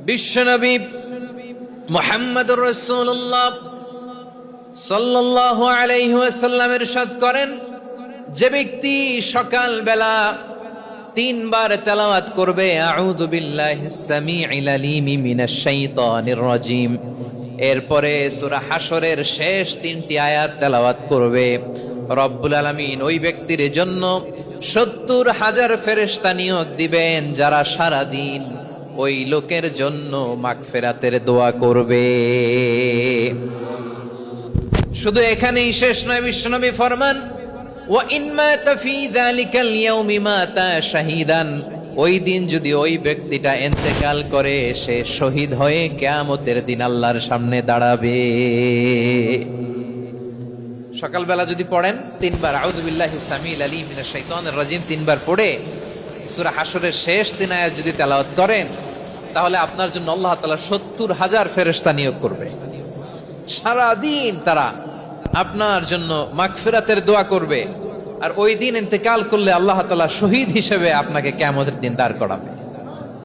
বিশ্বনবী মুহাম্মদুর রাসূলুল্লাহ সাল্লাল্লাহু আলাইহি ওয়াসাল্লাম ইরশাদ করেন, যে ব্যক্তি সকাল বেলা 3 বার তেলাওয়াত করবে আউযু বিল্লাহিস সামিউল আলিম মিনাশ শাইতানির রাজিম, এরপরে সূরা হাশরের শেষ 3টি আয়াত তেলাওয়াত করবে, রব্বুল আলামিন ওই ব্যক্তির জন্য 70,000 ফেরেশতা নিয়োগ দিবেন যারা সারা দিন ওই লোকের জন্য মাগফিরাতের দোয়া করবে। শুধু এখানেই শেষ নয়, বিশ্বনবী ফরমান ওয়া ইন মাতা ফি যালিকাল ইয়াউমি মাতা শাহীদান, ওই দিন যদি ওই ব্যক্তিটা ইন্তেকাল করে সে শহীদ হয়ে কিয়ামতের দিন আল্লাহর সামনে দাঁড়াবে। সকালবেলা যদি পড়েন 3 বার আউযু বিল্লাহিস সামিউল আলিম মিনাশ শাইতানির রাজিম 3 বার পড়ে সূরা হাশরের শেষ 3 আয়াত যদি তেলাওয়াত করেন, তাহলে আপনার জন্য আল্লাহ তাআলা 70,000 ফেরেশতা নিয়োগ করবে। সারা দিন তারা আপনার জন্য মাগফিরাতের দোয়া করবে, আর ওই দিন ইন্তেকাল করলে আল্লাহ তাআলা শহীদ হিসেবে আপনাকে কিয়ামতের দিন দাঁড় করাবে।